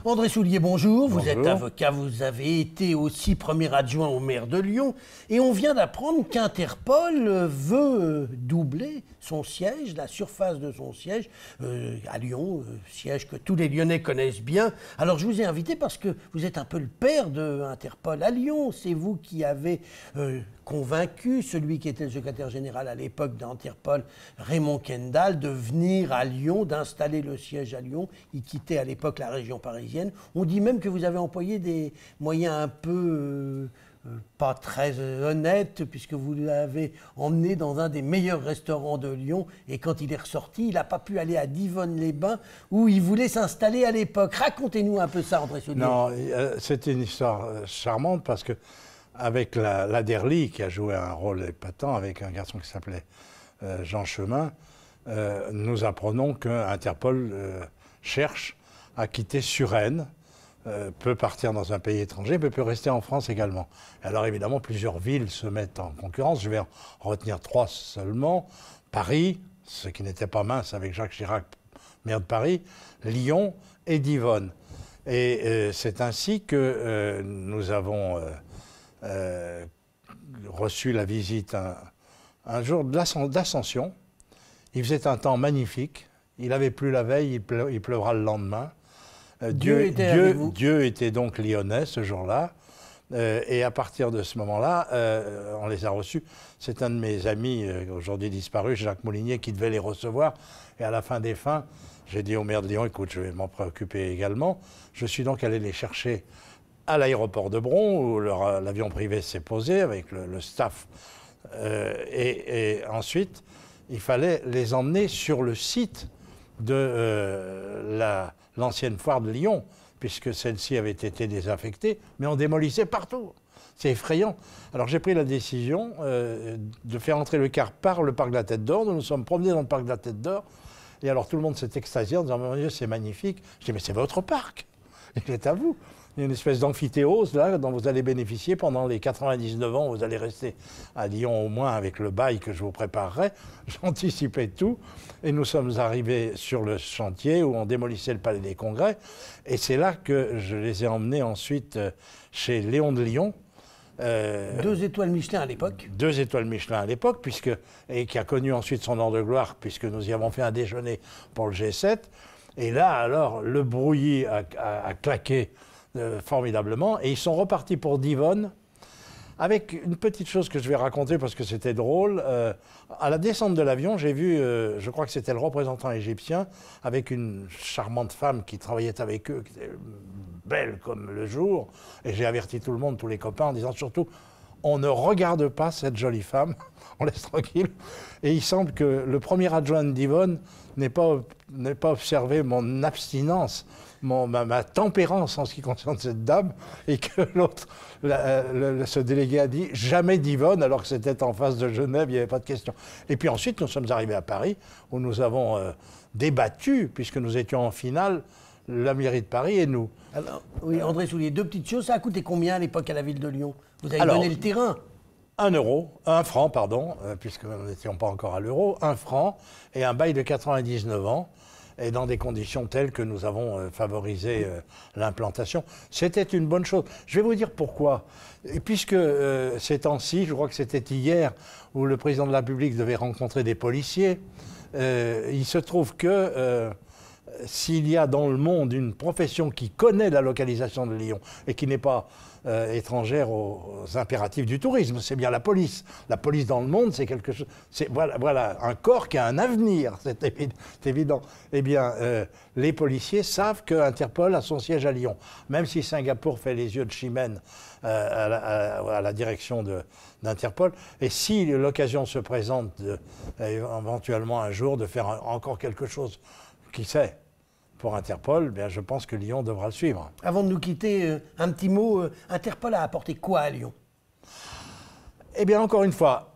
André Soulier, bonjour. Vous êtes Bonjour. avocat, vous avez été aussi premier adjoint au maire de Lyon. Et on vient d'apprendre qu'Interpol veut doubler son siège, la surface de son siège, à Lyon, siège que tous les Lyonnais connaissent bien. Alors je vous ai invité parce que vous êtes un peu le père de Interpol à Lyon. C'est vous qui avez convaincu celui qui était le secrétaire général à l'époque d'Interpol, Raymond Kendall, de venir à Lyon, d'installer le siège à Lyon. Il quittait à l'époque la région parisienne. On dit même que vous avez employé des moyens un peu pas très honnêtes, puisque vous l'avez emmené dans un des meilleurs restaurants de Lyon, et quand il est ressorti, il n'a pas pu aller à Divonne-les-Bains, où il voulait s'installer à l'époque. Racontez-nous un peu ça, André Soulier. Non, c'était une histoire charmante parce que avec la Derly, qui a joué un rôle épatant avec un garçon qui s'appelait Jean Chemin, nous apprenons qu'Interpol cherche à quitter Suresnes, peut partir dans un pays étranger, mais peut rester en France également. Alors évidemment, plusieurs villes se mettent en concurrence. Je vais en retenir 3 seulement. Paris, ce qui n'était pas mince avec Jacques Chirac, maire de Paris, Lyon et Divonne. Et c'est ainsi que nous avons reçu la visite un jour d'Ascension. Il faisait un temps magnifique. Il avait plu la veille, il pleuvra le lendemain. Dieu était donc lyonnais ce jour-là. Et à partir de ce moment-là, on les a reçus. C'est un de mes amis, aujourd'hui disparu, Jacques Moulinier, qui devait les recevoir. Et à la fin des fins, j'ai dit au maire de Lyon, écoute, je vais m'en préoccuper également. Je suis donc allé les chercher à l'aéroport de Bron, où l'avion privé s'est posé avec le staff. Et ensuite, il fallait les emmener sur le site de l'ancienne foire de Lyon, puisque celle-ci avait été désaffectée, mais on démolissait partout. C'est effrayant. Alors j'ai pris la décision de faire entrer le car par le parc de la Tête d'Or. Nous nous sommes promenés dans le parc de la Tête d'Or, et alors tout le monde s'est extasié en disant « Mon Dieu, c'est magnifique ». Je dis « Mais c'est votre parc, il est à vous ». Il y a une espèce d'amphithéose là dont vous allez bénéficier pendant les 99 ans. Vous allez rester à Lyon au moins avec le bail que je vous préparerai. J'anticipais tout. Et nous sommes arrivés sur le chantier où on démolissait le Palais des Congrès. Et c'est là que je les ai emmenés ensuite chez Léon de Lyon. 2 étoiles Michelin à l'époque. 2 étoiles Michelin à l'époque, et qui a connu ensuite son heure de gloire, puisque nous y avons fait un déjeuner pour le G7. Et là, alors, le brouillis a claqué formidablement, et ils sont repartis pour Divonne avec une petite chose que je vais raconter parce que c'était drôle. À la descente de l'avion, j'ai vu, je crois que c'était le représentant égyptien, avec une charmante femme qui travaillait avec eux, qui était belle comme le jour, et j'ai averti tout le monde, tous les copains, en disant surtout, on ne regarde pas cette jolie femme, on laisse tranquille. Et il semble que le premier adjoint de Divonne n'ait pas observé mon abstinence, ma tempérance en ce qui concerne cette dame, et que l'autre, ce délégué a dit « jamais Divonne », alors que c'était en face de Genève, il n'y avait pas de question. Et puis ensuite, nous sommes arrivés à Paris, où nous avons débattu, puisque nous étions en finale, la mairie de Paris et nous. Alors, oui, André Soulier, 2 petites choses. Ça a coûté combien à l'époque à la ville de Lyon? Vous avez donné le terrain? 1 franc, pardon, puisque nous n'étions pas encore à l'euro, 1 franc et un bail de 99 ans, et dans des conditions telles que nous avons favorisé l'implantation. C'était une bonne chose. Je vais vous dire pourquoi. Et puisque ces temps-ci, je crois que c'était hier, où le président de la République devait rencontrer des policiers, il se trouve que s'il y a dans le monde une profession qui connaît la localisation de Lyon et qui n'est pas étrangère aux impératifs du tourisme, c'est bien la police. La police dans le monde, c'est quelque chose. Voilà un corps qui a un avenir, c'est évident. Eh bien, les policiers savent qu'Interpol a son siège à Lyon. Même si Singapour fait les yeux de Chimène à la direction d'Interpol. Et si l'occasion se présente éventuellement un jour de faire encore quelque chose, qui sait, pour Interpol, bien, je pense que Lyon devra le suivre. Avant de nous quitter, un petit mot. Interpol a apporté quoi à Lyon? Eh bien, encore une fois,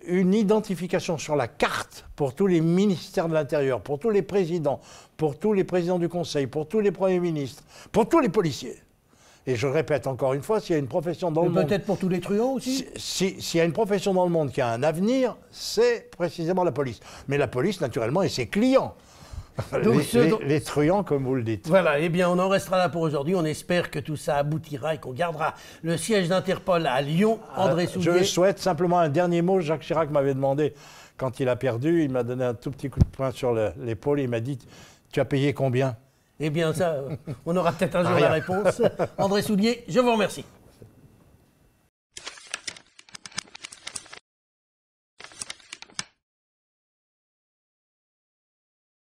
une identification sur la carte pour tous les ministères de l'Intérieur, pour tous les présidents du Conseil, pour tous les premiers ministres, pour tous les policiers. Et je répète encore une fois, s'il y a une profession dans le monde... Peut-être pour tous les truands aussi? S'il y a une profession dans le monde qui a un avenir, c'est précisément la police. Mais la police, naturellement, et ses clients. Donc, les truands, comme vous le dites. Voilà, eh bien, on en restera là pour aujourd'hui. On espère que tout ça aboutira et qu'on gardera le siège d'Interpol à Lyon. André Soulier. Je souhaite simplement un dernier mot. Jacques Chirac m'avait demandé, quand il a perdu, il m'a donné un tout petit coup de poing sur l'épaule. Il m'a dit, tu as payé combien? Eh bien, ça, on aura peut-être un jour la réponse. André Soulier, je vous remercie.